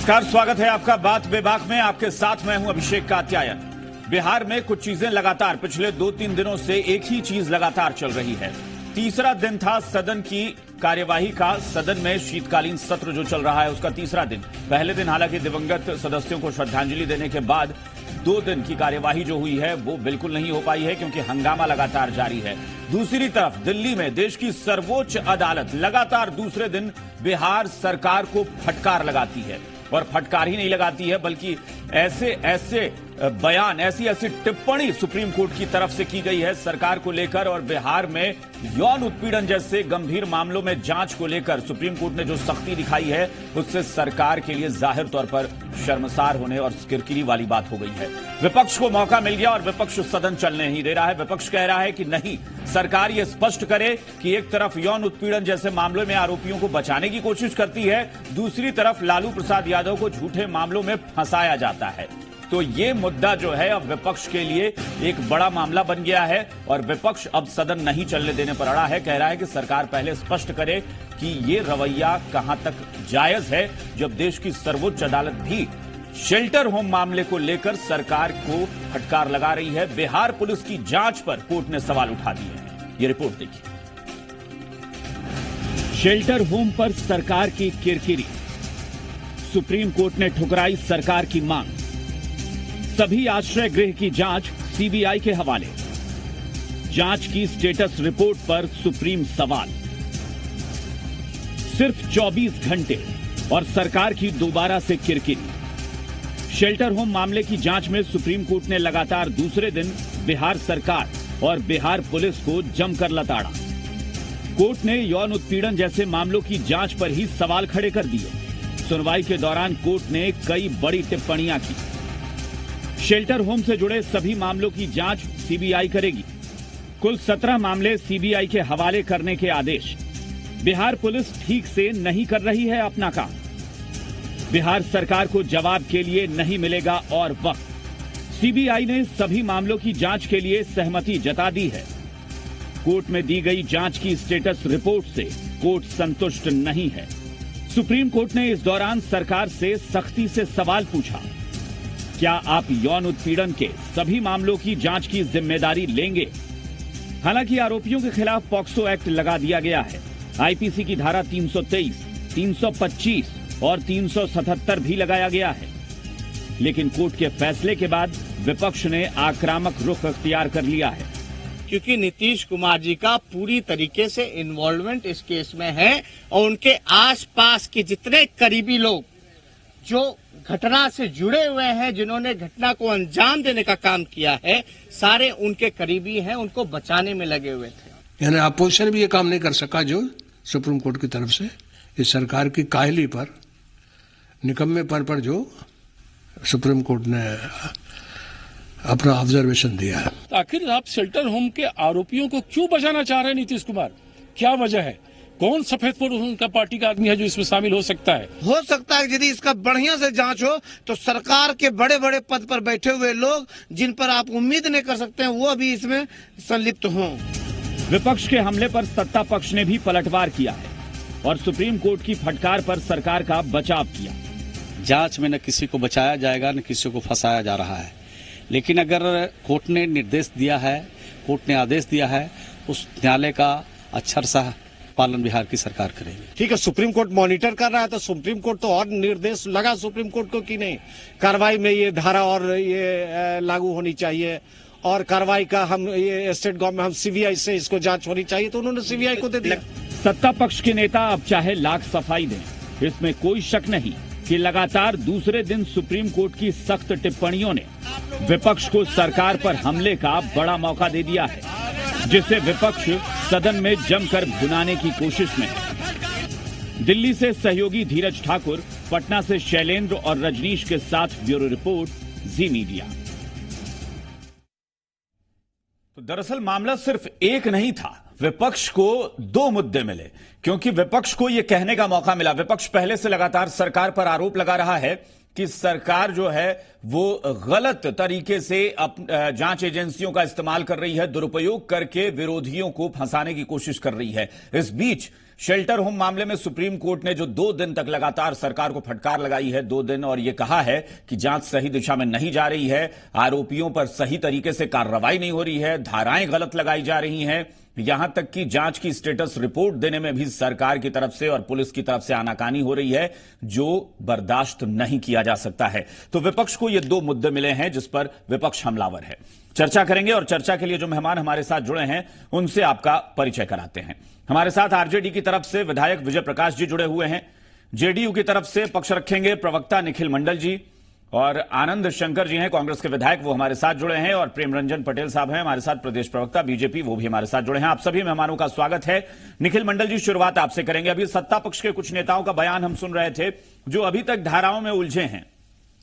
नमस्कार, स्वागत है आपका बात बेबाक में। आपके साथ मैं हूं अभिषेक कात्यायन। बिहार में कुछ चीजें लगातार पिछले 2-3 दिनों से एक ही चीज लगातार चल रही है। तीसरा दिन था सदन की कार्यवाही का। सदन में शीतकालीन सत्र जो चल रहा है उसका तीसरा दिन। पहले दिन हालांकि दिवंगत सदस्यों को श्रद्धांजलि देने के बाद 2 दिन की कार्यवाही जो हुई है वो बिल्कुल नहीं हो पाई है, क्योंकि हंगामा लगातार जारी है। दूसरी तरफ दिल्ली में देश की सर्वोच्च अदालत लगातार दूसरे दिन बिहार सरकार को फटकार लगाती है, और फटकार ही नहीं लगाती है बल्कि ऐसे बयान, ऐसी टिप्पणी सुप्रीम कोर्ट की तरफ से की गई है सरकार को लेकर। और बिहार में यौन उत्पीड़न जैसे गंभीर मामलों में जांच को लेकर सुप्रीम कोर्ट ने जो सख्ती दिखाई है उससे सरकार के लिए जाहिर तौर पर शर्मसार होने और किरकिरी वाली बात हो गई है। विपक्ष को मौका मिल गया और विपक्ष सदन चलने नहीं दे रहा है। विपक्ष कह रहा है कि नहीं, सरकार ये स्पष्ट करे कि एक तरफ यौन उत्पीड़न जैसे मामलों में आरोपियों को बचाने की कोशिश करती है, दूसरी तरफ लालू प्रसाद यादव को झूठे मामलों में फंसाया जाता है। तो ये मुद्दा जो है अब विपक्ष के लिए एक बड़ा मामला बन गया है, और विपक्ष अब सदन नहीं चलने देने पर अड़ा है। कह रहा है कि सरकार पहले स्पष्ट करे कि ये रवैया कहां तक जायज है, जब देश की सर्वोच्च अदालत भी शेल्टर होम मामले को लेकर सरकार को फटकार लगा रही है। बिहार पुलिस की जांच पर कोर्ट ने सवाल उठा दिए हैं। ये रिपोर्ट देखिए। शेल्टर होम पर सरकार की किरकिरी। सुप्रीम कोर्ट ने ठुकराई सरकार की मांग। सभी आश्रय गृह की जांच सीबीआई के हवाले। जांच की स्टेटस रिपोर्ट पर सुप्रीम सवाल। सिर्फ 24 घंटे और सरकार की दोबारा से किरकिरी। शेल्टर होम मामले की जांच में सुप्रीम कोर्ट ने लगातार दूसरे दिन बिहार सरकार और बिहार पुलिस को जमकर लताड़ा। कोर्ट ने यौन उत्पीड़न जैसे मामलों की जांच पर ही सवाल खड़े कर दिए। सुनवाई के दौरान कोर्ट ने कई बड़ी टिप्पणियां की। शेल्टर होम से जुड़े सभी मामलों की जांच सीबीआई करेगी। कुल 17 मामले सीबीआई के हवाले करने के आदेश। बिहार पुलिस ठीक से नहीं कर रही है अपना काम। बिहार सरकार को जवाब के लिए नहीं मिलेगा और वक्त। सीबीआई ने सभी मामलों की जांच के लिए सहमति जता दी है। कोर्ट में दी गई जांच की स्टेटस रिपोर्ट से कोर्ट संतुष्ट नहीं है। सुप्रीम कोर्ट ने इस दौरान सरकार से सख्ती से सवाल पूछा, क्या आप यौन उत्पीड़न के सभी मामलों की जांच की जिम्मेदारी लेंगे? हालांकि आरोपियों के खिलाफ पॉक्सो एक्ट लगा दिया गया है। आईपीसी की धारा 323, 325 और 377 भी लगाया गया है। लेकिन कोर्ट के फैसले के बाद विपक्ष ने आक्रामक रुख अख्तियार कर लिया है, क्योंकि नीतीश कुमार जी का पूरी तरीके से इन्वॉल्वमेंट इस केस में है, और उनके आसपास के जितने करीबी लोग जो घटना से जुड़े हुए हैं, जिन्होंने घटना को अंजाम देने का काम किया है, सारे उनके करीबी हैं, उनको बचाने में लगे हुए थे। यानी अपोजिशन भी ये काम नहीं कर सका जो सुप्रीम कोर्ट की तरफ से इस सरकार की काहली पर, निकम्मेपन पर जो सुप्रीम कोर्ट ने अपना ऑब्जर्वेशन दिया है। आखिर आप शेल्टर होम के आरोपियों को क्यों बचाना चाह रहे हैं नीतीश कुमार? क्या वजह है? कौन सफेदपुर उनका पार्टी का आदमी है जो इसमें शामिल हो सकता है? हो सकता है यदि इसका बढ़िया से जांच हो तो सरकार के बड़े बड़े पद पर बैठे हुए लोग, जिन पर आप उम्मीद नहीं कर सकते हैं, वो भी इसमें संलिप्त हों। विपक्ष के हमले पर सत्ता पक्ष ने भी पलटवार किया है और सुप्रीम कोर्ट की फटकार पर सरकार का बचाव किया। जांच में न किसी को बचाया जाएगा न किसी को फंसाया जा रहा है, लेकिन अगर कोर्ट ने निर्देश दिया है, कोर्ट ने आदेश दिया है, उस न्यायालय का अक्षरशः पालन बिहार की सरकार करेगी। ठीक है, सुप्रीम कोर्ट मॉनिटर कर रहा है तो सुप्रीम कोर्ट तो और निर्देश लगा सुप्रीम कोर्ट को कि नहीं, कार्रवाई में ये धारा और ये लागू होनी चाहिए, और कार्रवाई का हम ये स्टेट गवर्नमेंट, हम सीबीआई से इसको जांच होनी चाहिए, तो उन्होंने सीबीआई को दे दिया। सत्ता पक्ष के नेता अब चाहे लाख सफाई दें, इसमें कोई शक नहीं कि लगातार दूसरे दिन सुप्रीम कोर्ट की सख्त टिप्पणियों ने विपक्ष को सरकार पर हमले का बड़ा मौका दे दिया है, जिसे विपक्ष सदन में जमकर भुनाने की कोशिश में है। दिल्ली से सहयोगी धीरज ठाकुर, पटना से शैलेंद्र और रजनीश के साथ ब्यूरो रिपोर्ट, जी मीडिया। तो दरअसल मामला सिर्फ एक नहीं था, विपक्ष को 2 मुद्दे मिले, क्योंकि विपक्ष को यह कहने का मौका मिला। विपक्ष पहले से लगातार सरकार पर आरोप लगा रहा है कि सरकार जो है वो गलत तरीके से जांच एजेंसियों का इस्तेमाल कर रही है, दुरुपयोग करके विरोधियों को फंसाने की कोशिश कर रही है। इस बीच शेल्टर होम मामले में सुप्रीम कोर्ट ने जो 2 दिन तक लगातार सरकार को फटकार लगाई है, 2 दिन, और यह कहा है कि जांच सही दिशा में नहीं जा रही है, आरोपियों पर सही तरीके से कार्रवाई नहीं हो रही है, धाराएं गलत लगाई जा रही हैं, यहां तक कि जांच की स्टेटस रिपोर्ट देने में भी सरकार की तरफ से और पुलिस की तरफ से आनाकानी हो रही है, जो बर्दाश्त नहीं किया जा सकता है। तो विपक्ष को ये 2 मुद्दे मिले हैं जिस पर विपक्ष हमलावर है। चर्चा करेंगे और चर्चा के लिए जो मेहमान हमारे साथ जुड़े हैं उनसे आपका परिचय कराते हैं। हमारे साथ आरजेडी की तरफ से विधायक विजय प्रकाश जी जुड़े हुए हैं, जेडीयू की तरफ से पक्ष रखेंगे प्रवक्ता निखिल मंडल जी, और आनंद शंकर जी हैं कांग्रेस के विधायक, वो हमारे साथ जुड़े हैं, और प्रेम रंजन पटेल साहब हैं हमारे साथ प्रदेश प्रवक्ता बीजेपी, वो भी हमारे साथ जुड़े हैं। आप सभी मेहमानों का स्वागत है। निखिल मंडल जी, शुरुआत आपसे करेंगे। अभी सत्ता पक्ष के कुछ नेताओं का बयान हम सुन रहे थे जो अभी तक धाराओं में उलझे हैं।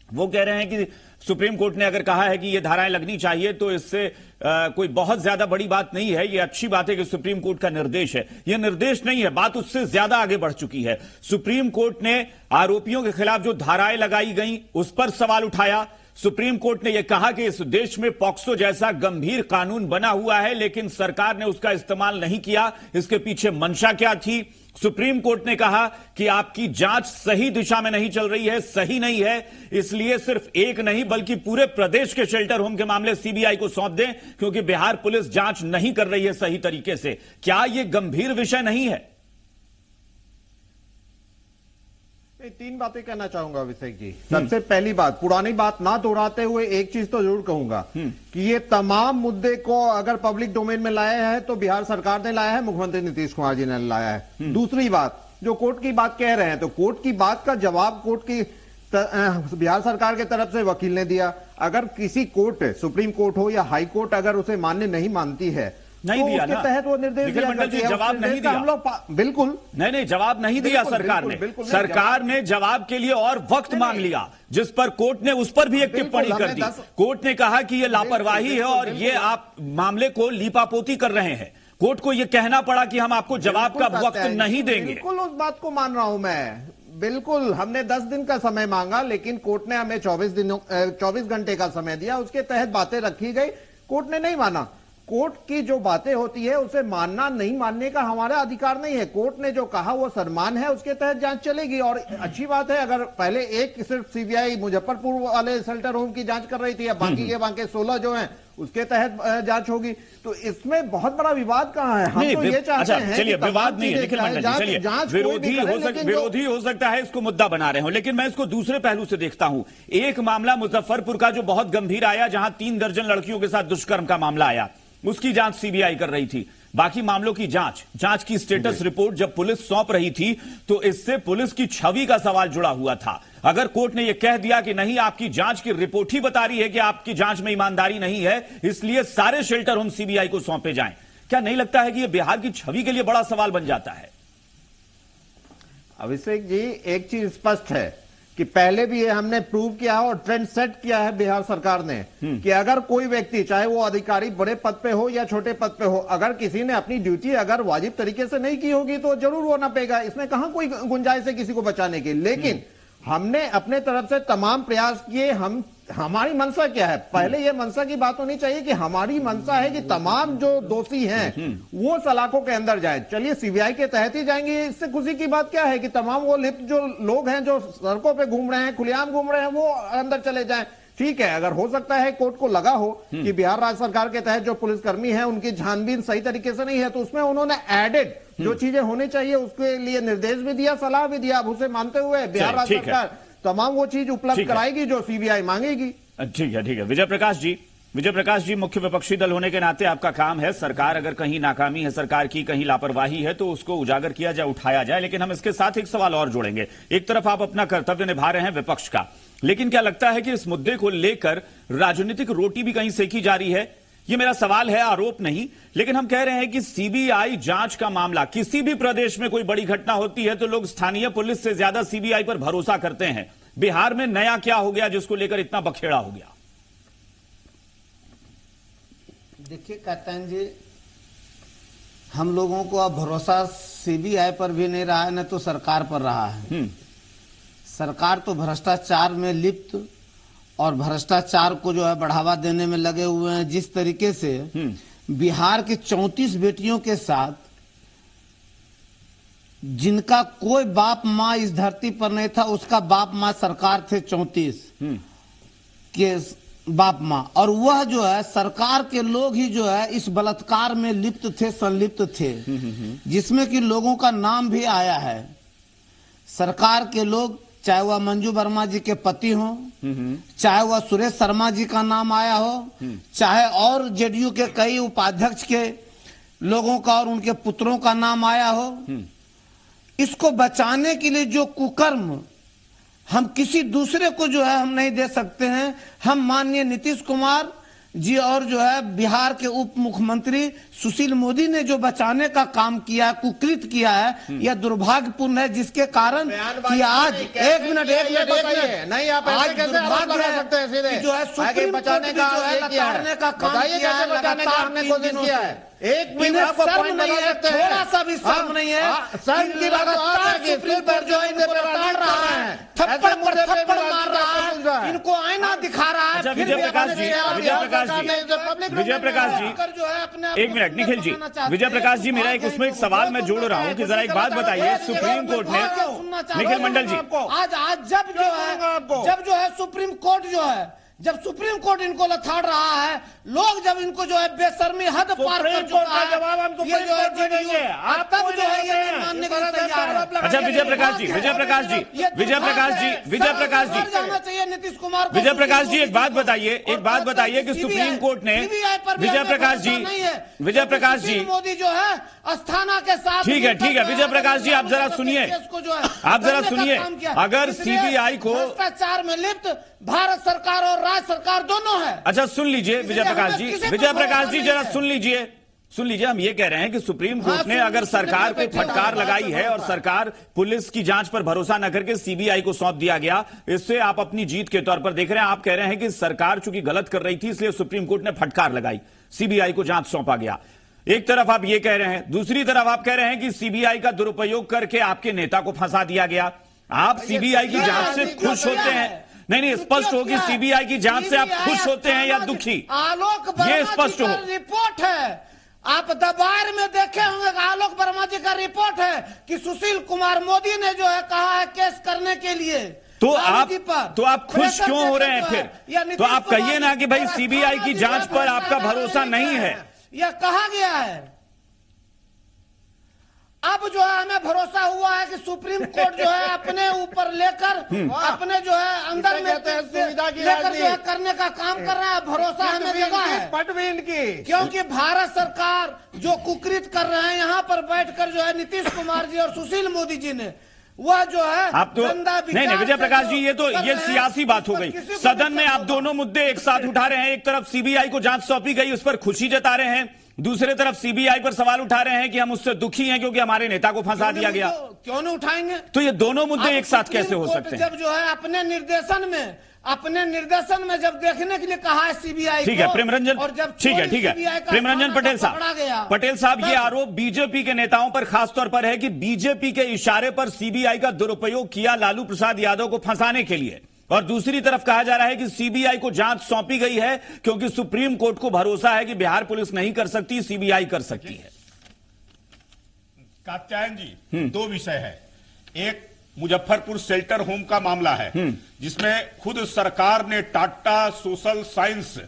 वो कह रहे हैं कि सुप्रीम कोर्ट ने अगर कहा है कि ये धाराएं लगनी चाहिए तो इससे कोई बहुत ज्यादा बड़ी बात नहीं है, ये अच्छी बात है कि सुप्रीम कोर्ट का निर्देश है। ये निर्देश नहीं है, बात उससे ज्यादा आगे बढ़ चुकी है। सुप्रीम कोर्ट ने आरोपियों के खिलाफ जो धाराएं लगाई गई उस पर सवाल उठाया। सुप्रीम कोर्ट ने यह कहा कि इस देश में पॉक्सो जैसा गंभीर कानून बना हुआ है, लेकिन सरकार ने उसका इस्तेमाल नहीं किया। इसके पीछे मंशा क्या थी? सुप्रीम कोर्ट ने कहा कि आपकी जांच सही दिशा में नहीं चल रही है, सही नहीं है, इसलिए सिर्फ एक नहीं बल्कि पूरे प्रदेश के शेल्टर होम के मामले सीबीआई को सौंप दें, क्योंकि बिहार पुलिस जांच नहीं कर रही है सही तरीके से। क्या यह गंभीर विषय नहीं है? 3 बातें कहना चाहूंगा अभिषेक जी। सबसे पहली बात, पुरानी बात ना दोहराते हुए एक चीज तो जरूर कहूंगा कि ये तमाम मुद्दे को अगर पब्लिक डोमेन में लाया है तो बिहार सरकार ने लाया है, मुख्यमंत्री नीतीश कुमार जी ने लाया है। दूसरी बात, जो कोर्ट की बात कह रहे हैं, तो कोर्ट की बात का जवाब कोर्ट की बिहार सरकार की तरफ से वकील ने दिया। अगर किसी कोर्ट, सुप्रीम कोर्ट हो या हाई कोर्ट, अगर उसे मान्य नहीं मानती है नहीं तो दिया उसके ना, तहत वो निर्देश दिया मंडल जी, जवाब नहीं दिया। हम लोग बिल्कुल नहीं जवाब नहीं दिया सरकार ने। सरकार ने जवाब के लिए और वक्त मांग लिया, जिस पर कोर्ट ने उस पर भी एक टिप्पणी कर दी। कोर्ट ने कहा कि यह लापरवाही है और ये आप मामले को लीपापोती कर रहे हैं। कोर्ट को यह कहना पड़ा कि हम आपको जवाब का वक्त नहीं देंगे। बिल्कुल उस बात को मान रहा हूं मैं, बिल्कुल। हमने 10 दिन का समय मांगा, लेकिन कोर्ट ने हमें 24 घंटे का समय दिया, उसके तहत बातें रखी गई, कोर्ट ने नहीं माना। कोर्ट की जो बातें होती है उसे मानना नहीं मानने का हमारा अधिकार नहीं है। कोर्ट ने जो कहा वो सम्मान है, उसके तहत जांच चलेगी। और अच्छी बात है, अगर पहले एक सिर्फ सीबीआई मुजफ्फरपुर वाले शेल्टर होम की जांच कर रही थी, या बाकी के बाकी 16 जो हैं उसके तहत जांच होगी, तो इसमें बहुत बड़ा विवाद कहां है? हम तो ये चाहते हैं, चलिए विवाद नहीं है निखिल मंडल जी, चलिए विरोधी हो सकता है इसको मुद्दा बना रहे हो, लेकिन मैं इसको दूसरे पहलू से देखता हूं। एक मामला मुजफ्फरपुर का जो बहुत गंभीर आया, जहां 3 दर्जन लड़कियों के साथ दुष्कर्म का मामला आया, उसकी जांच सीबीआई कर रही थी। बाकी मामलों की जांच की स्टेटस रिपोर्ट जब पुलिस सौंप रही थी तो इससे पुलिस की छवि का सवाल जुड़ा हुआ था। अगर कोर्ट ने यह कह दिया कि नहीं, आपकी जांच की रिपोर्ट ही बता रही है कि आपकी जांच में ईमानदारी नहीं है, इसलिए सारे शेल्टर होम सीबीआई को सौंपे जाएं, क्या नहीं लगता है कि यह बिहार की छवि के लिए बड़ा सवाल बन जाता है? अभिषेक जी, एक चीज स्पष्ट है कि पहले भी ये हमने प्रूव किया है और ट्रेंड सेट किया है बिहार सरकार ने कि अगर कोई व्यक्ति, चाहे वो अधिकारी बड़े पद पे हो या छोटे पद पे हो, अगर किसी ने अपनी ड्यूटी अगर वाजिब तरीके से नहीं की होगी तो जरूर वो नपेगा। इसमें कहां कोई गुंजाइश है किसी को बचाने की। लेकिन हमने अपने तरफ से तमाम प्रयास किए। हमारी मंशा क्या है? पहले यह मंशा की बात होनी चाहिए कि हमारी मंशा है कि तमाम जो दोषी हैं वो सलाखों के अंदर जाए। चलिए सीबीआई के तहत ही जाएंगे, इससे खुशी की बात क्या है कि तमाम वो लिप्त जो लोग हैं, जो सड़कों पे घूम रहे हैं, खुलेआम घूम रहे हैं, वो अंदर चले जाएं। ठीक है, अगर हो सकता है कोर्ट को लगा हो कि बिहार राज्य सरकार के तहत जो पुलिसकर्मी है उनकी छानबीन सही तरीके से नहीं है, तो उसमें उन्होंने एडेड जो चीजें होनी चाहिए उसके लिए निर्देश भी दिया, सलाह भी दिया। अब उसे मानते हुए बिहार राज्य सरकार तमाम वो चीज उपलब्ध कराएगी जो सीबीआई मांगेगी। ठीक है। विजय प्रकाश जी, मुख्य विपक्षी दल होने के नाते आपका काम है, सरकार अगर कहीं नाकामी है, सरकार की कहीं लापरवाही है तो उसको उजागर किया जाए, उठाया जाए। लेकिन हम इसके साथ एक सवाल और जोड़ेंगे। एक तरफ आप अपना कर्तव्य निभा रहे हैं विपक्ष का, लेकिन क्या लगता है कि इस मुद्दे को लेकर राजनीतिक रोटी भी कहीं सेकी जा रही है? ये मेरा सवाल है, आरोप नहीं। लेकिन हम कह रहे हैं कि सीबीआई जांच का मामला, किसी भी प्रदेश में कोई बड़ी घटना होती है तो लोग स्थानीय पुलिस से ज्यादा सीबीआई पर भरोसा करते हैं। बिहार में नया क्या हो गया जिसको लेकर इतना बखेड़ा हो गया? देखिए कैप्टन जी, हम लोगों को अब भरोसा सीबीआई पर भी नहीं रहा है, न तो सरकार पर रहा है। सरकार तो भ्रष्टाचार में लिप्त और भ्रष्टाचार को जो है बढ़ावा देने में लगे हुए हैं। जिस तरीके से बिहार के 34 बेटियों के साथ जिनका कोई बाप माँ इस धरती पर नहीं था, उसका बाप माँ सरकार थे 34 के बाप माँ, और वह जो है सरकार के लोग ही जो है इस बलात्कार में लिप्त थे, संलिप्त थे, जिसमें कि लोगों का नाम भी आया है। सरकार के लोग, चाहे वह मंजू वर्मा जी के पति हो, चाहे वह सुरेश शर्मा जी का नाम आया हो, चाहे और जेडीयू के कई उपाध्यक्ष के लोगों का और उनके पुत्रों का नाम आया हो। इसको बचाने के लिए जो कुकर्म हम किसी दूसरे को जो है हम नहीं दे सकते हैं, हम माननीय नीतीश कुमार जी और जो है बिहार के उप मुख्यमंत्री सुशील मोदी ने जो बचाने का काम किया, कुकृत किया है, यह दुर्भाग्यपूर्ण है, जिसके कारण कि आज एक मिनट नहीं, आप ऐसे कैसे आरोप लगा सकते हैं सीधे जो है सुप्रीम बचाने का काम किया है, लगातार हमने कोशिश किया है। एक भी आपको पॉइंट लगा सकते हैं, थोड़ा सा भी शर्म नहीं है। शर्म की बात सुप्रीम कोर्ट जो है इनको लताड़ रहा है, थप्पड़ पर थप्पड़ मार रहा है, इनको आईना दिखा रहा है। विजय प्रकाश जी, विजय प्रकाश जी, जो है अपने एक मिनट निखिल जी, विजय प्रकाश जी, मेरा एक उसमें एक सवाल मैं जोड़ रहा हूं कि जरा एक बात बताइए, सुप्रीम कोर्ट ने, निखिल मंडल जी, आज जब जो है सुप्रीम कोर्ट जो है, जब सुप्रीम कोर्ट इनको लथाड़ रहा है, लोग जब इनको जो है बेशर्मी हद पार कर चुका है, जवाब हम ये जो है तब जो है ये नहीं मानने के लिए तैयार है। अच्छा विजय प्रकाश जी, विजय प्रकाश जी, विजय प्रकाश जी, विजय प्रकाश जी, जाना चाहिए नीतीश कुमार को। विजय प्रकाश जी, एक बात बताइए, एक बात बताइए कि सुप्रीम कोर्ट ने, विजय प्रकाश जी, विजय प्रकाश जी, मोदी जो है अस्थाना के साथ, ठीक है, ठीक है, विजय प्रकाश जी, आप जरा सुनिए, आप जरा सुनिए, अगर सीबीआई को भ्रष्टाचार में लिप्त भारत सरकार और राज्य सरकार दोनों है। अच्छा सुन लीजिए विजय प्रकाश जी, विजय प्रकाश जी जरा सुन लीजिए, सुन लीजिए, हम ये कह रहे हैं कि सुप्रीम कोर्ट ने अगर सरकार को फटकार लगाई है और सरकार पुलिस की जांच पर भरोसा न करके सीबीआई को सौंप दिया गया, इससे आप अपनी जीत के तौर पर देख रहे हैं। आप कह रहे हैं कि सरकार चूंकि गलत कर रही थी इसलिए सुप्रीम कोर्ट ने फटकार लगाई, सीबीआई को जांच सौंपा गया। एक तरफ आप ये कह रहे हैं, दूसरी तरफ आप कह रहे हैं कि सीबीआई का दुरुपयोग करके आपके नेता को फंसा दिया गया। आप सीबीआई की जांच से खुश होते हैं? नहीं, स्पष्ट हो कि सीबीआई की जांच से आप खुश होते हैं या दुखी, ये स्पष्ट हो। रिपोर्ट है, आप दबार में देखे होंगे, आलोक वर्मा जी का रिपोर्ट है कि सुशील कुमार मोदी ने जो है कहा है केस करने के लिए। तो आप खुश क्यों हो रहे हैं फिर? तो आप कहिए ना कि भाई सीबीआई की जांच पर आपका भरोसा नहीं है, यह कहा गया है। अब जो है हमें भरोसा हुआ है कि सुप्रीम कोर्ट जो है अपने ऊपर लेकर अपने जो है अंदर में लेकर जो है करने का काम कर रहा है, भरोसा हमें जगा है। पटवीन की, क्योंकि भारत सरकार जो कुकृत कर रहे हैं यहाँ पर बैठकर जो है नीतीश कुमार जी और सुशील मोदी जी ने, वह जो है आप तो नहीं विजय प्रकाश जी, ये सियासी बात हो गई। सदन में आप दोनों मुद्दे एक साथ उठा रहे हैं, एक तरफ सीबीआई को जांच सौंपी गई, उस पर खुशी जता रहे हैं, दूसरे तरफ सीबीआई पर सवाल उठा रहे हैं कि हम उससे दुखी हैं क्योंकि हमारे नेता को फंसा दिया गया। क्यों नहीं उठाएंगे? तो ये दोनों मुद्दे एक साथ कैसे हो सकते हैं? जब जो है अपने निर्देशन में जब देखने के लिए कहा है सीबीआई, ठीक है प्रेमरंजन, और जब ठीक है प्रेमरंजन पटेल साहब, ये आरोप बीजेपी के नेताओं पर खासतौर पर है कि बीजेपी के इशारे पर सीबीआई का दुरुपयोग किया लालू प्रसाद यादव को फंसाने के लिए, और दूसरी तरफ कहा जा रहा है कि सीबीआई को जांच सौंपी गई है क्योंकि सुप्रीम कोर्ट को भरोसा है कि बिहार पुलिस नहीं कर सकती, सीबीआई कर सकती है। कात्यायन जी, दो विषय है। एक मुजफ्फरपुर शेल्टर होम का मामला है जिसमें खुद सरकार ने टाटा सोशल साइंस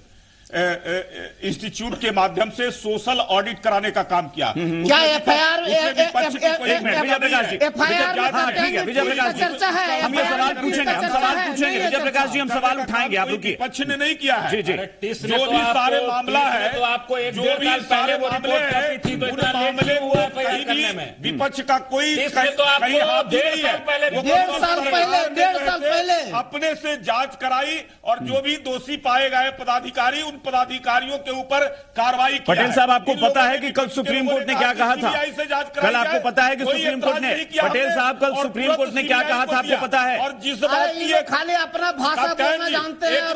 इंस्टीट्यूट के माध्यम से सोशल ऑडिट कराने का काम किया। क्या एफआईआर विजय प्रकाश जी, ठीक है विजय प्रकाश जी, हम ये सवाल पूछेंगे, विजय प्रकाश जी हम सवाल उठाएंगे, आप रुकिए। विपक्ष ने नहीं किया है जी जी, जो भी सारे मामला है, तो आपको एक जो भी सारे मामले हैं, उन मामले को कहीं भी विपक्ष का कोई कहीं हाथ नहीं है। 1.5 साल पहले अपने से जांच कराई और जो भी दोषी पाए गए पदाधिकारी, उन पदाधिकारियों के ऊपर कार्रवाई की। पटेल साहब आपको पता है कि कल सुप्रीम कोर्ट ने क्या कहा था? कल आपको पता है कि सुप्रीम कोर्ट ने, पटेल साहब कल सुप्रीम कोर्ट ने क्या कहा था आपको पता है? और जिस बात की खाली अपना भाषा बोलना जानते हैं।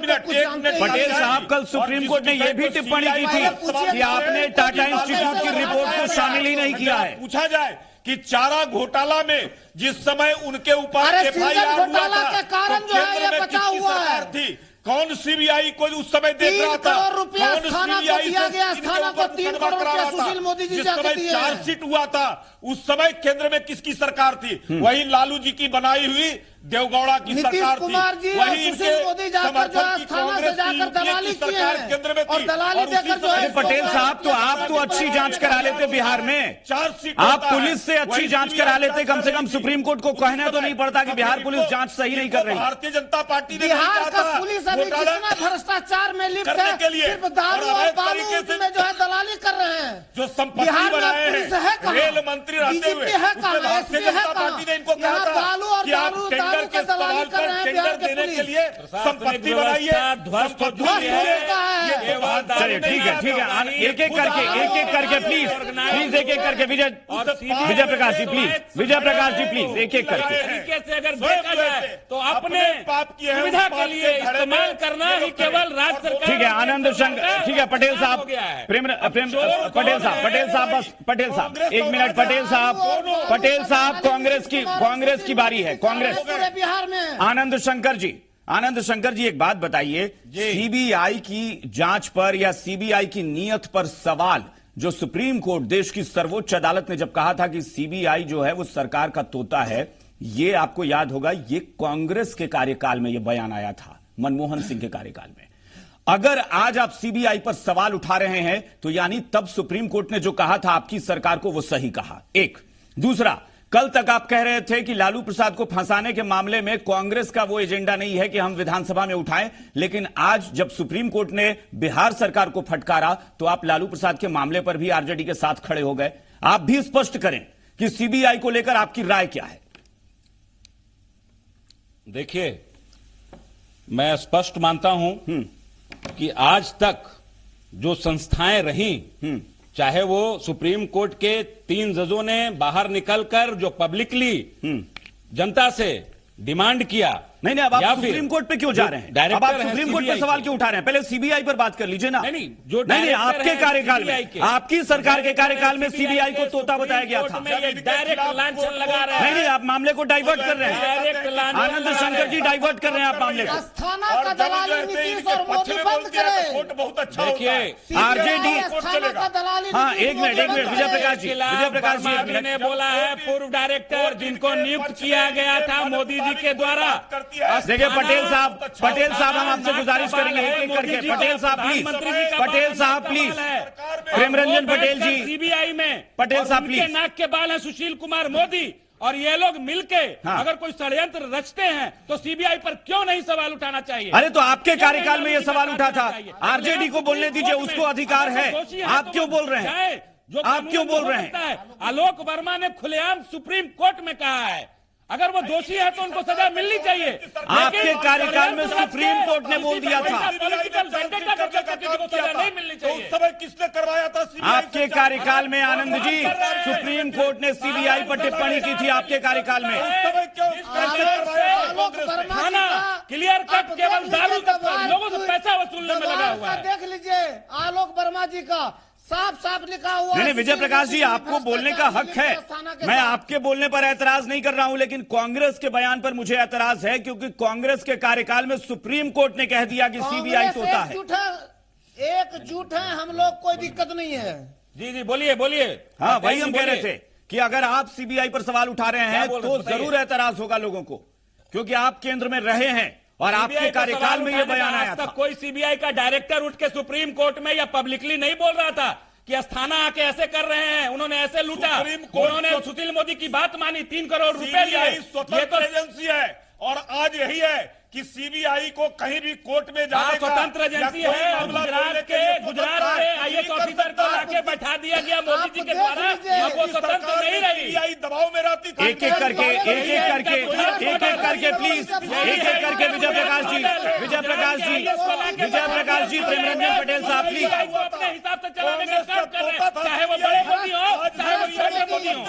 पटेल साहब कल सुप्रीम कोर्ट ने यह भी टिप्पणी की थी कि आपने टाटा इंस्टीट्यूट की रिपोर्ट को शामिल ही नहीं किया है। पूछा जाए कि चारा घोटाला में जिस समय उनके ऊपर एफआईआर घोटाला के कारण जो है ये बचा हुआ है। कौन सीबीआई को उस समय देख 3 रहा था? करोड़ रुपया कौन अस्थाना को CBI दिया से गया, इनके अस्थाना ऊपर को 3 मुकदमा करोड़ करा रुपया रहा था? सुशील मोदी जी जिस जाके समय दिए। चार्जशीट हुआ था उस समय केंद्र में किसकी सरकार थी? वही लालू जी की बनाई हुई देवगौड़ा की नीतीश सरकार थी। कुमार जी और वही सुशील इनके मोदी जाकर जो समर्थन की अस्थाना से कांग्रेस की जाकर यूपीए की दलाली किए सरकार हैं केंद्र में थी। और दलाली उसी देकर जो समय- है अरे पटेल साहब, तो आप तो अच्छी जांच करा लेते बिहार में। चार्जशीट आप होता है, पुलिस से अच्छी वही जांच CBI करा लेते, कम से कम करेगी। सुप्रीम कोर्ट को उसी कहना तो समय नहीं पड़ता कि बिहार पुलिस इनको- जांच सही नहीं कर रही। भारतीय जनता पार्टी ने बिहार नहीं का कहा था। पुलिस अभी घोटाला कितना भ्रष्टाचार में लिप्त करने है, के लिए सिर्फ दारू और और अवैध बालू तरीके से में जो है दलाली कर रहे हैं। जो संपत्ति बिहार में बनाए पुलिस हैं, है कहाँ? रेल मंत्री रहते हुए DGP है उसमें कहाँ? भारतीय SP है जनता कहाँ? पार्टी ने इनको कहा यहाँ था बालू और कि आप दारू टेंडर के का दलाली सवाल कर पर रहे हैं टेंडर बिहार के देने के पुलिस। लिए संपत्ति बनाइए, ध्वस्त हो संपत्ति चुकी है। बनाइए। ये तो बात चलिए ठीक है, ठीक है, एक एक करके प्लीज एक एक करके विजय प्रकाश जी प्लीज, विजय प्रकाश जी प्लीज, एक एक करके। तरीके से अगर देखा जाए तो अपने पाप किए हैं, सुविधा उस के पाप लिए के घड़े में इस्तेमाल करना ही केवल राज्य सरकार। ठीक है, आनंद शंकर, ठीक है, पटेल साहब, प्रेम पटेल साहब, बस पटेल साहब, एक मिनट, पटेल साहब, कांग्रेस की बारी है, कांग्रेस। पूरे बिहार में आनंद शंकर जी एक बात बताइए, सीबीआई की जांच पर या सीबीआई की नीयत पर सवाल, जो सुप्रीम कोर्ट, देश की सर्वोच्च अदालत ने जब कहा था कि सीबीआई जो है वो सरकार का तोता है, ये आपको याद होगा, ये कांग्रेस के कार्यकाल में ये बयान आया था, मनमोहन सिंह के कार्यकाल में। अगर आज आप सीबीआई पर सवाल उठा रहे हैं तो यानी तब सुप्रीम कोर्ट ने जो कहा था आपकी सरकार को वो सही कहा। एक दूसरा, कल तक आप कह रहे थे कि लालू प्रसाद को फंसाने के मामले में कांग्रेस का वो एजेंडा नहीं है कि हम विधानसभा में उठाएं, लेकिन आज जब सुप्रीम कोर्ट ने बिहार सरकार को फटकारा तो आप लालू प्रसाद के मामले पर भी आरजेडी के साथ खड़े हो गए। आप भी स्पष्ट करें कि सीबीआई को लेकर आपकी राय क्या है। देखिए, मैं स्पष्ट मानता हूं कि आज तक जो संस्थाएं रहीं, चाहे वो सुप्रीम कोर्ट के 3 जजों ने बाहर निकलकर जो पब्लिकली जनता से डिमांड किया, नहीं, अब या आप फिर सुप्रीम कोर्ट पे क्यों जा रहे हैं? डायरेक्टर अब आप हैं सुप्रीम कोर्ट पे CBI सवाल के। क्यों उठा रहे हैं? पहले सीबीआई पर बात कर लीजिए ना। नहीं, जो नहीं, डायरेक्टर आपके हैं कार्यकाल CBI में, के, आपकी सरकार के कार्यकाल में सीबीआई को तोता सुप्रीम बताया गया कोर्ट था। में ये डायरेक्ट लांछन लगा रहे हैं। नहीं, आप मामले को डाइवर्ट कर रहे हैं। डायरेक्ट लांछन आनंद लगा शंकर रहे जी हैं। डाइवर्ट कर रहे हैं आप मामले को। अस्थाना और का जब दलाली जो है नीतीश इनके और पक्ष मोदी में बंद बोल दिया तो करे। वोट बहुत अच्छा होता देखिए, है। आरजेडी अस्थाना का दलाली हाँ, नीतीश एक मिनट, मोदी बंद विजय करे। प्रकाश जी, विजय प्रकाश जी, एक वर्मा मिनट। ने बोला है, पूर्व डायरेक्टर जिनको नियुक्त किया गया था मोदी जी के द्वारा। देखिए पटेल साहब हम आपसे गुजारिश करेंगे एक एक करके। पटेल साहब please, Prem Ranjan Patel ji, CBI में पटेल साहब, उनके प्लीज। नाक के बाल हैं सुशील कुमार मोदी, और ये लोग मिलके हाँ। अगर कोई षड्यंत्र रचते हैं तो सीबीआई पर क्यों नहीं सवाल उठाना चाहिए? अरे तो आपके क्यों कार्यकाल नहीं में ये सवाल उठा था, चाहिए? आरजेडी को बोलने दीजिए, कोर्ट में उसको अधिकार अगर है। दोषी आप तो क्यों वो बोल रहे हैं? जाए, जो आप कानून क्यों बोल हो रहे सकता हैं? है। आलोक वर्मा ने खुलेआम सुप्रीम कोर्ट में कहा है, अगर वो दोषी है तो उनको सजा मिलनी चाहिए। आपके लेकिन कार्यकाल में षड्यंत्र सुप्रीम रचते, कोर्ट ने बोल दिया था। पॉलिटिकल वेंडेटा करके किसी को सजा नहीं मिलनी तो उस चाहिए। समय किसने करवाया था CBI आपके से? कार्यकाल में आनंद जी, सुप्रीम कोर्ट ने सीबीआई पर टिप्पणी की थी आपके कार्यकाल में। उस समय क्यों कैसे करवाया था आलोक कांग्रेस ने? वर्मा जी थाना का क्लियर कट आप केवल देख दारू लीजिए का लोगों से पैसा वसूलने में लगा हुआ है। देख लीजिए आलोक वर्मा जी का साफ साफ लिखा हुआ नहीं, है। विजय प्रकाश जी, आपको बोलने का हक है, मैं आपके बोलने पर ऐतराज नहीं कर रहा हूं, लेकिन कांग्रेस के बयान पर मुझे ऐतराज है, क्योंकि कांग्रेस के कार्यकाल में सुप्रीम कोर्ट ने कह दिया कि सीबीआई तोता है। एकजुट है हम लोग, कोई दिक्कत नहीं है। जी जी, बोलिए। हाँ, वही हम कह रहे थे कि अगर आप सीबीआई पर सवाल उठा रहे हैं बोल रहे तो हैं, बताइए। जरूर ऐतराज होगा लोगों को, क्योंकि आप केंद्र में रहे हैं और आपके सीबीआई पर कार्यकाल सवाल में ये उठाने बयान का आया आज था। तक कोई सीबीआई का डायरेक्टर उठ के सुप्रीम कोर्ट में या पब्लिकली नहीं बोल रहा था कि अस्थाना आके ऐसे कर रहे हैं, उन्होंने ऐसे लूटा, सुप्रीम कोर्ट उन्होंने को- सुशील मोदी की बात मानी, 3 करोड़ रुपए लिए। सीबीआई ये स्वतंत्र तो एजेंसी है और आज यही है कि सीबीआई को कहीं भी कोर्ट में जाने का स्वतंत्र एजेंसी या कोई है। मामला गुजरात बोलने के लिए गुजरात स्वतंत्र से है। आईएएस नहीं कर ऑफिसर को सकता। लाके बैठा दिया गया मोदी जी के आप द्वारा, देख लीजिए। अब वो स्वतंत्र नहीं रही। सीबीआई दबाव में रहती थी। एक एक करके प्लीज, एक एक करके विजय प्रकाश जी, प्रेमरंजन पटेल साहब प्लीज। वो अपने हिसाब से चलाने का काम कर रहे हैं, चाहे वो बड़े मोदी हो चाहे वो छोटे मोदी हो।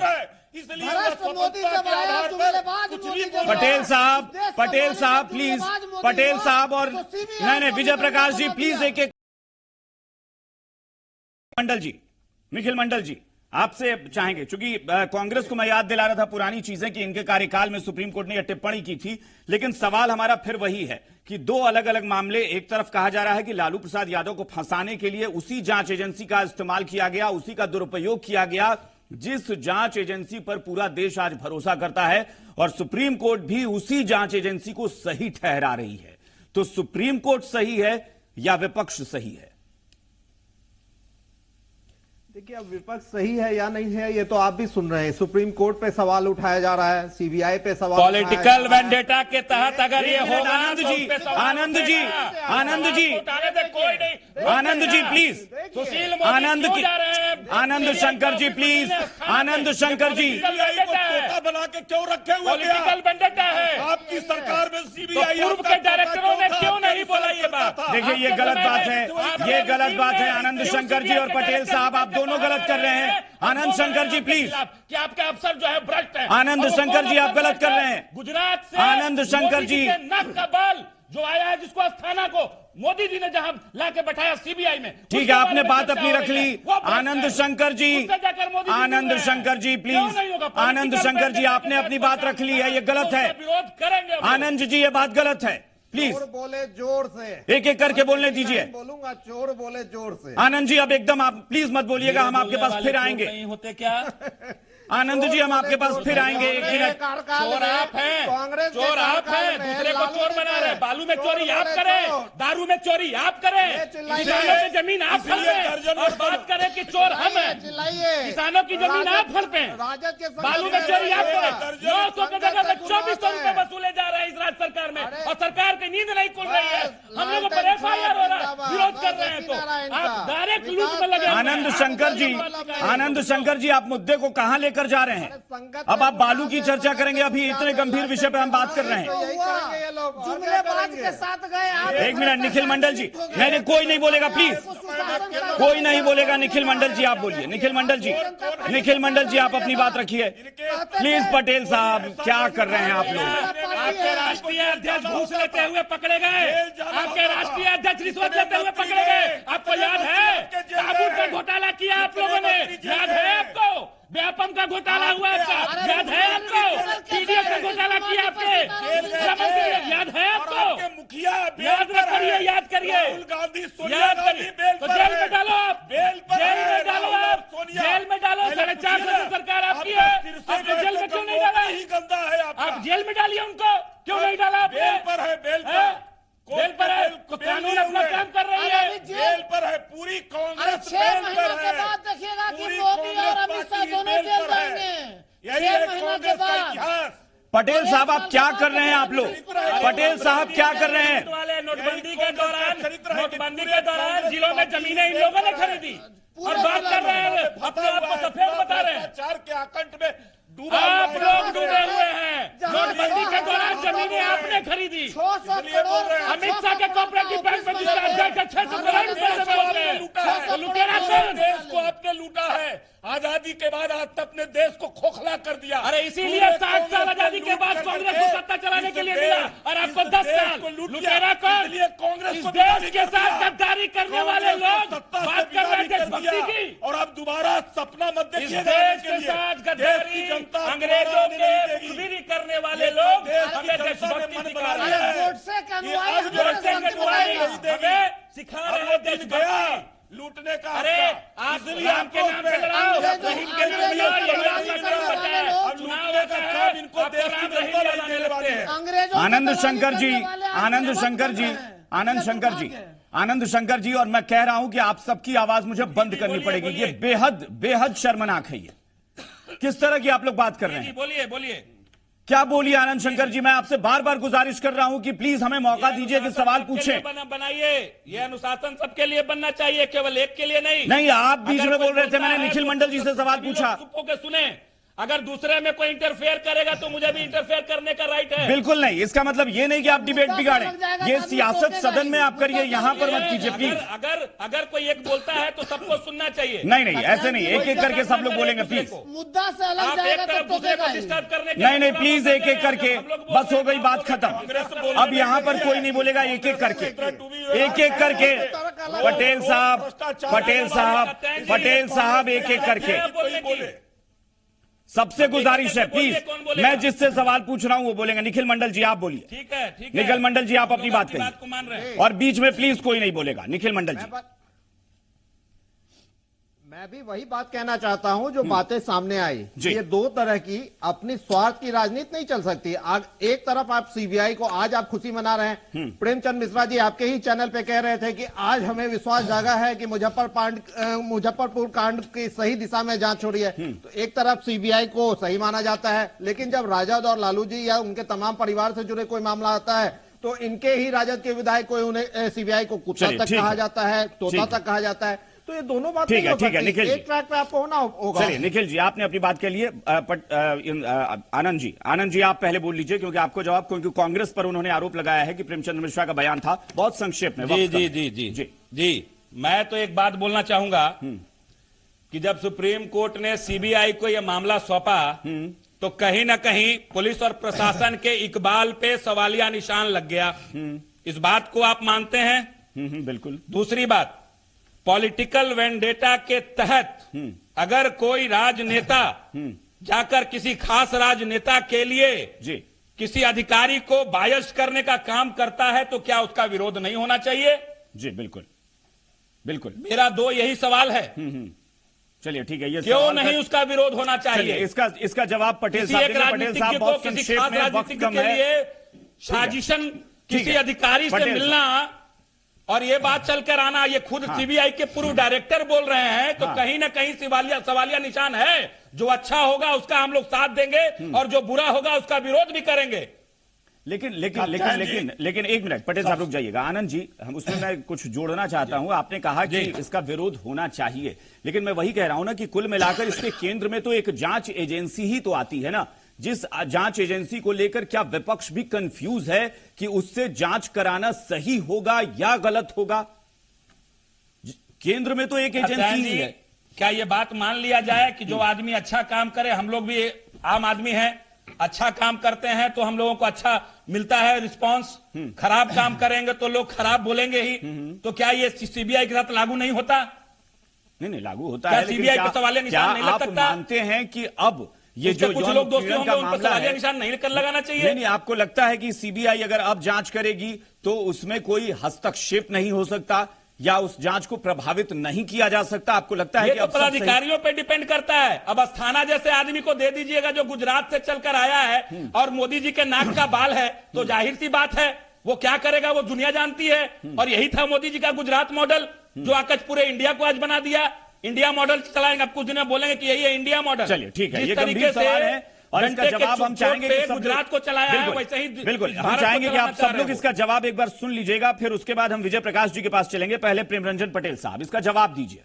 इसलिए भ्रष्ट मोदी जब आया, जुमलेबाज मोदी जब पटेल साहब, देश पटेल साहब का प्लीज, जुमलेबाज मोदी पटेल हो, साहब और तो CBI नहीं, विजय प्रकाश जी बना प्लीज, दिया। एक एक निखिल मंडल जी, आपसे चाहेंगे, क्योंकि कांग्रेस को मैं याद दिला रहा था पुरानी चीजें कि इनके कार्यकाल में सुप्रीम कोर्ट ने यह टिप्पणी की थी, लेकिन सवाल हमारा फिर वही है कि दो अलग अलग मामले। एक तरफ कहा जा रहा है कि लालू प्रसाद यादव को फंसाने के लिए उसी जांच एजेंसी का इस्तेमाल किया गया, उसी का दुरुपयोग किया गया जिस जांच एजेंसी पर पूरा देश आज भरोसा करता है, और सुप्रीम कोर्ट भी उसी जांच एजेंसी को सही ठहरा रही है। तो सुप्रीम कोर्ट सही है या विपक्ष सही है? देखिए, अब विपक्ष सही है या नहीं है ये तो आप भी सुन रहे हैं। सुप्रीम कोर्ट पे सवाल उठाया जा रहा है, सीबीआई पे सवाल, पॉलिटिकल वेंडेटा के तहत अगर ये होगा, Anand ji please, Anand ji Sushil Anand Shankar ji please, Anand Shankar ji, quota बना के क्यों रखे हुए? पॉलिटिकल वेंडेटा है आपकी सरकार में सीबीआई पूर्व के डायरेक्टरों ने क्यों नहीं बोला ये बात? देखिए ये गलत बात है, ये गलत बात है। आनंद शंकर जी और पटेल साहब आप दोनों गलत कर रहे हैं। आनंद शंकर जी प्लीज, कि आपके अफसर जो है भ्रष्ट है। आनंद शंकर जी आप गलत कर रहे हैं। गुजरात से आनंद शंकर जी, नक का बाल जो आया है, जिसको अस्थाना को मोदी जी ने जहां लाके बैठाया सीबीआई में, ठीक है, आपने बात अपनी रख ली। आनंद शंकर जी, आनंद शंकर जी प्लीज, आनंद शंकर जी आपने अपनी बात रख ली है, ये गलत है। विरोध करेंगे आनंद जी ये बात गलत है, प्लीज चोर बोले जोर से, एक एक करके बोलने दीजिए। बोलूंगा, चोर बोले जोर से। आनंद जी अब एकदम आप प्लीज मत बोलिएगा, हम आपके पास फिर आएंगे। नहीं होते क्या? आनंद जी हम आपके पास फिर आएंगे, एक मिनट। चोर आप हैं, चोर आप हैं, दूसरे को चोर बना रहे। बालू में चोरी आप करें, दारू में चोरी आप करें, किसानों की जमीन आप हड़पें और बात करें कि चोर हम हैं। किसानों की जमीन आप हड़पें, बालू में चोरी आप करें। 900 की जगह में 2400 रुपए वसूले जा रहे हैं इस राज्य सरकार में, और सरकार की नींद नहीं खुल रही है। हम लोगों पर FIR हो रहा है, विरोध कर रहे हैं तो आप डायरेक्ट लूट में लगे। आनंद शंकर जी, आनंद शंकर जी आप मुद्दे को कहां लेकर जा रहे हैं? अब आप बालू की चर्चा करेंगे, अभी इतने गंभीर विषय पे हम बात कर रहे हैं। एक मिनट निखिल मंडल जी, नहीं कोई नहीं बोलेगा प्लीज, कोई नहीं बोलेगा। निखिल मंडल जी आप बोलिए, निखिल मंडल जी, निखिल मंडल जी आप अपनी बात रखिए प्लीज। पटेल साहब क्या कर रहे हैं आप लोग? आपके राष्ट्रीय अध्यक्ष घूस लेते हुए पकड़े गए, आपके राष्ट्रीय अध्यक्ष रिश्वत लेते हुए पकड़े गए। आपको याद है काबूल का घोटाला किया आप लोगों ने? याद है आपको? व्यापम का घोटाला हुआ आपका याद है आपको? TDS का घोटाला किया आपने याद है आपको? मुखिया याद करिए, याद करिए, राहुल गांधी, सोनिया याद गांधी करिए। तो जेल में डालो आप, जेल में डालो आप, सोनिया, जेल में डालो। 4.5 साल सरकार आपकी है, आपने जेल में क्यों नहीं डाला? ही गंदा है आप जेल में डालिए उनको, क्यों नहीं डाला आपने? बेल पर है, बेल पर है, कानून अपना काम कर रही है। जेल पर है, पूरी कांग्रेस 6 महीने के बाद देखिएगा कि मोदी और अमित शाह दोनों जेल जाएंगे। यही है कांग्रेस का इतिहास। पटेल साहब आप क्या कर रहे हैं आप लोग? पटेल साहब क्या कर रहे हैं? नोटबंदी के दौरान जिलों में जमीनें इन लोगों ने खरीदी और बात कर रहे हैं, अपने आप को सफेद बता रहे हैं। चार के आकंठ में आप लोग डूबे हुए हैं। नोटबंदी के दौरान जमीनें आपने खरीदी। 600 करोड़ अमित शाह के कोऑपरेटिव बैंक में जिसका अध्यक्ष 600 करोड़ रुपए से बोल रहे हैं, लुटेरा कौन? देश को आपने लूटा है। आजादी के बाद आज तक अपने देश को खोखला कर दिया। अरे इसीलिए 60 साल आजादी के बाद कांग्रेस को सत्ता चलाने के लिए मिला, और आपको 10 साल। लुटेरा कौन? कांग्रेस इस देश के साथ गद्दारी करने वाले लोग बात कर रहे थे देशभक्ति की, और अब दोबारा सपना मत देखिए। इस देश के साथ गद्दारी अंग्रेजों के खुदरी करने वाले लोग हमें देशभक्ति सिखा रहे हैं, हमें सिखा रहे हैं देशभक्ति लूटने का। अरे आज इस्लाम के नाम पे लड़ाओ, रहीम के नाम पे लड़ाओ, यही आपका काम बचा है। चुनाव होता है, इनको देश की जनता नहीं देने वाले हैं। आनंद शंकर जी, आनंद शंकर जी, आनंद शंकर जी, आनंद शंकर जी, और मैं कह रहा हूं कि आप सबकी आवाज मुझे बंद करनी पड़ेगी। ये बेहद बेहद शर्मनाक है। ये किस तरह की आप लोग बात कर रहे हैं? बोलिए बोलिए, क्या बोलिए आनंद शंकर जी? मैं आपसे बार बार गुजारिश कर रहा हूं कि प्लीज हमें मौका दीजिए कि सवाल पूछें। बनाइए, ये अनुशासन सबके लिए बनना चाहिए, केवल एक के लिए नहीं। नहीं, आप बीच में बोल रहे थे, मैंने निखिल मंडल जी से सवाल पूछा। सुने, अगर दूसरे में कोई इंटरफेयर करेगा तो मुझे भी इंटरफेयर करने का राइट है। बिल्कुल नहीं, इसका मतलब ये नहीं कि आप डिबेट बिगाड़ें। ये सियासत सदन में आप करिए, यहाँ पर मत कीजिए प्लीज। अगर कोई एक बोलता है तो सबको सुनना चाहिए। नहीं, ऐसे नहीं, एक एक करके सब लोग बोलेंगे प्लीज। मुद्दा से अलग जाएगा तो टोकेगा ही। नहीं प्लीज, एक एक करके, बस हो गई बात खत्म। अब यहाँ पर कोई नहीं बोलेगा, एक एक करके, एक एक करके। पटेल साहब एक एक करके सबसे गुजारिश है, प्लीज मैं जिससे सवाल पूछ रहा हूं वो बोलेंगे। निखिल मंडल जी आप बोलिए। ठीक है, ठीक है। निखिल मंडल जी आप अपनी बात बात को मान रहे करिए हैं। और बीच में प्लीज कोई नहीं बोलेगा। निखिल मंडल जी। मैं भी वही बात कहना चाहता हूं जो बातें सामने आई। जी। ये दो तरह की अपनी स्वार्थ की राजनीति नहीं चल सकती। एक तरफ आप सीबीआई को आज आप खुशी मना रहे हैं। प्रेमचंद मिश्रा जी आपके ही चैनल पे कह रहे थे कि आज हमें विश्वास जागा है कि मुजफ्फरपुर कांड की सही दिशा में जांच हो रही है। तो एक तरफ सीबीआई को सही माना जाता है, लेकिन जब राजद और लालू जी या उनके तमाम परिवार से जुड़े कोई मामला आता है तो इनके ही राजद के विधायक को उन्हें सीबीआई को कुत्ता तक कहा जाता है, तोता तक कहा जाता है। तो ये दोनों बात ठीक है निखिल जी, एक ट्रैक पे आपको होना होगा। चलिए निखिल जी आपने अपनी बात के लिए आनंद जी आप पहले बोल लीजिए क्योंकि आपको जवाब, क्योंकि कांग्रेस पर उन्होंने आरोप लगाया है कि प्रेमचंद मिश्रा का बयान था। बहुत संक्षेप में। जी मैं तो एक बात बोलना चाहूंगा कि जब सुप्रीम कोर्ट ने सीबीआई को यह मामला सौंपा तो कहीं ना कहीं पुलिस और प्रशासन के इकबाल पे सवालिया निशान लग गया। इस बात को आप मानते हैं? बिल्कुल। दूसरी बात, पॉलिटिकल वेंडेटा के तहत अगर कोई राजनेता जाकर किसी खास राजनेता के लिए किसी अधिकारी को बायस करने का काम करता है तो क्या उसका विरोध नहीं होना चाहिए? जी बिल्कुल बिल्कुल। मेरा दो यही सवाल है। चलिए ठीक है, ये क्यों नहीं उसका विरोध होना चाहिए? इसका जवाब पटेल साहब एक राजनीतिज्ञ को किसी खास राजनीतिज्ञ के लिए साजिशन किसी अधिकारी से मिलना और ये बात चलकर आना, ये खुद सीबीआई के पूर्व डायरेक्टर बोल रहे हैं तो कहीं ना कहीं सवालिया निशान है। जो अच्छा होगा उसका हम लोग साथ देंगे और जो बुरा होगा उसका विरोध भी करेंगे। लेकिन एक मिनट पटेल साहब रुक जाइएगा। आनंद जी हम उसमें मैं कुछ जोड़ना चाहता हूं। आपने कहा कि इसका विरोध होना चाहिए, लेकिन मैं वही कह रहा हूं ना कि कुल मिलाकर इसके केंद्र में तो एक जांच एजेंसी ही तो आती है ना, जिस जांच एजेंसी को लेकर क्या विपक्ष भी कंफ्यूज है कि उससे जांच कराना सही होगा या गलत होगा? केंद्र में तो एक एजेंसी ही है। क्या यह बात मान लिया जाए कि जो आदमी अच्छा काम करे, हम लोग भी आम आदमी हैं, अच्छा काम करते हैं तो हम लोगों को अच्छा मिलता है रिस्पांस, खराब काम करेंगे तो लोग खराब बोलेंगे ही। तो क्या ये सीबीआई के साथ लागू नहीं होता? नहीं लागू होता है। सीबीआई पे सवालिया निशान नहीं लग सकता? आप मानते हैं कि अब ये जो कुछ लोग दोस्ती होंगे उन पर सवालिया निशान नहीं लगाना चाहिए? नहीं, आपको लगता है कि सीबीआई अगर अब जांच करेगी तो उसमें कोई हस्तक्षेप नहीं हो सकता या उस जांच को प्रभावित नहीं किया जा सकता? आपको लगता है ये कि तो पदाधिकारियों पे डिपेंड करता है। अब अस्थाना जैसे आदमी को दे दीजिएगा जो गुजरात से चलकर आया है और मोदी जी के नाक का बाल है तो जाहिर सी बात है वो क्या करेगा वो दुनिया जानती है। और यही था मोदी जी का गुजरात मॉडल जो आकर पूरे इंडिया को आज बना दिया। इंडिया मॉडल चलाएंगे, अब कुछ दिन में बोलेंगे कि यही है इंडिया मॉडल। चलिए ठीक है, जिस ये तरीके गंभीर सवाल से है और इसका जवाब हम चाहेंगे कि सब गुजरात को चलाया है वैसे ही बिल्कुल हम चाहेंगे कि आप सब लोग इसका जवाब एक बार सुन लीजिएगा, फिर उसके बाद हम विजय प्रकाश जी के पास चलेंगे। पहले प्रेमरंजन पटेल साहब इसका जवाब दीजिए।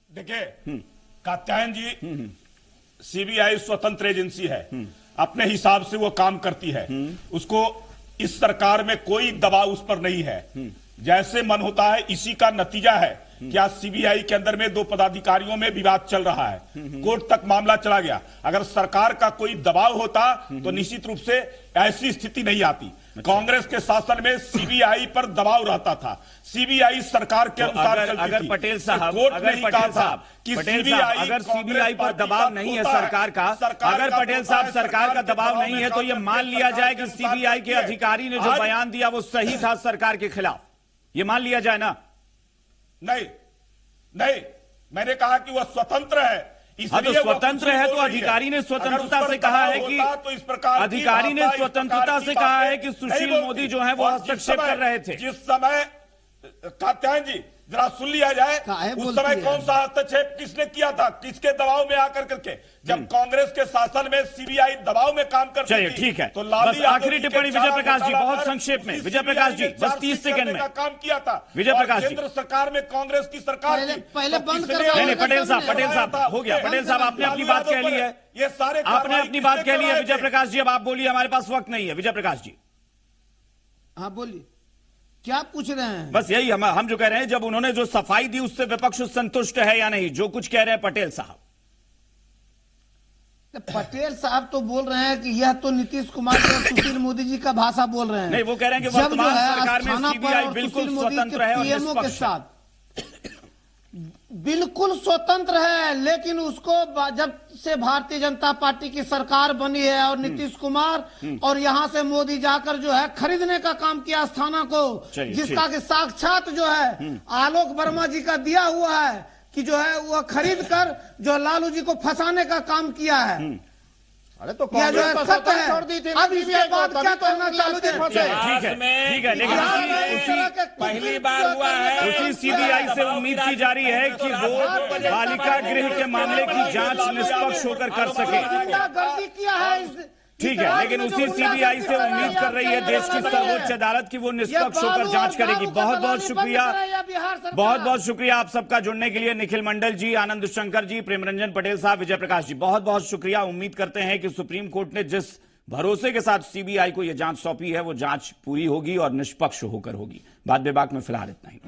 देखिए कात्यायन जी, सीबीआई स्वतंत्र एजेंसी है, अपने हिसाब से वो काम करती है। उसको इस सरकार में कोई दबाव उस पर नहीं है, जैसे मन होता है। इसी का नतीजा है कि आज सीबीआई के अंदर में दो पदाधिकारियों में विवाद चल रहा है, कोर्ट तक मामला चला गया। अगर सरकार का कोई दबाव होता तो निश्चित रूप से ऐसी स्थिति नहीं आती। कांग्रेस के शासन में सीबीआई पर दबाव रहता था, सीबीआई सरकार के अनुसार चलती थी। अगर पटेल साहब कि अगर सीबीआई पर दबाव नहीं है सरकार का, अगर पटेल साहब सरकार का दबाव नहीं है तो ये मान लिया जाए कि सीबीआई के अधिकारी ने जो बयान दिया वो सही था सरकार के खिलाफ, ये मान लिया जाए ना? नहीं, मैंने कहा कि वह स्वतंत्र है। तो स्वतंत्र है तो अधिकारी ने स्वतंत्रता से कहा है कि अधिकारी ने स्वतंत्रता से कहा है कि सुशील मोदी जो है वो हस्तक्षेप कर रहे थे। जिस समय कात्यायन जी जरा सुन लिया जाए, उस समय कौन सा हस्तक्षेप किसने किया था, किसके दबाव में आकर करके? जब कांग्रेस के शासन में सीबीआई दबाव में काम करती थी। चलिए ठीक है, तो बस आखिरी टिप्पणी विजय प्रकाश जी, बहुत संक्षेप में विजय प्रकाश जी, बस 30 सेकंड में काम किया था विजय प्रकाश जी। केंद्र सरकार में कांग्रेस की सरकार पहले बंद नहीं, पटेल साहब हो गया। पटेल साहब आपने अपनी बात कह ली है, ये सारे आपने अपनी बात कह ली है। विजय प्रकाश जी अब आप बोलिए, हमारे पास वक्त नहीं है। विजय प्रकाश जी हाँ बोलिए, क्या पूछ रहे हैं? बस यही हम जो कह रहे हैं, जब उन्होंने जो सफाई दी उससे विपक्ष संतुष्ट है या नहीं, जो कुछ कह रहे हैं पटेल साहब? पटेल साहब तो बोल रहे हैं कि यह तो नीतीश कुमार और सुशील मोदी जी का भाषा बोल रहे हैं। नहीं, वो कह रहे हैं कि जब जो वर्तमान है सरकार में अस्थाना पर सीबीआई और बिल्कुल सुशील मोदी स्वतंत्र के है और पीएमओ के निष्पक्ष है। साथ बिल्कुल स्वतंत्र है, लेकिन उसको जब से भारतीय जनता पार्टी की सरकार बनी है और नीतीश कुमार और यहां से मोदी जाकर जो है खरीदने का काम किया अस्थाना को, जिसका कि साक्षात जो है आलोक वर्मा जी का दिया हुआ है कि जो है वह खरीद कर जो लालू जी को फंसाने का काम किया है। अरे तो यह जो है कांग्रेस सत्य तो छोड़ दी है। थी अब इसके बाद क्या कहना चाहते हैं? ठीक है, लेकिन पहली बार हुआ है उसी सीबीआई से उम्मीद की जा रही है कि वो बालिका गृह के मामले की जांच निष्पक्ष होकर कर सके। गुंडागर्दी किया है इस ठीक है, लेकिन उसी सीबीआई से उम्मीद कर रही है देश की सर्वोच्च अदालत की वो निष्पक्ष होकर जांच करेगी। बहुत बहुत शुक्रिया, बहुत बहुत शुक्रिया आप सबका जुड़ने के लिए। निखिल मंडल जी, आनंद शंकर जी, प्रेमरंजन पटेल साहब, विजय प्रकाश जी, बहुत बहुत शुक्रिया। उम्मीद करते हैं कि सुप्रीम कोर्ट ने जिस भरोसे के साथ सीबीआई को यह जांच सौंपी है वो जांच पूरी होगी और निष्पक्ष होकर होगी। बात बेबाक में फिलहाल इतना ही।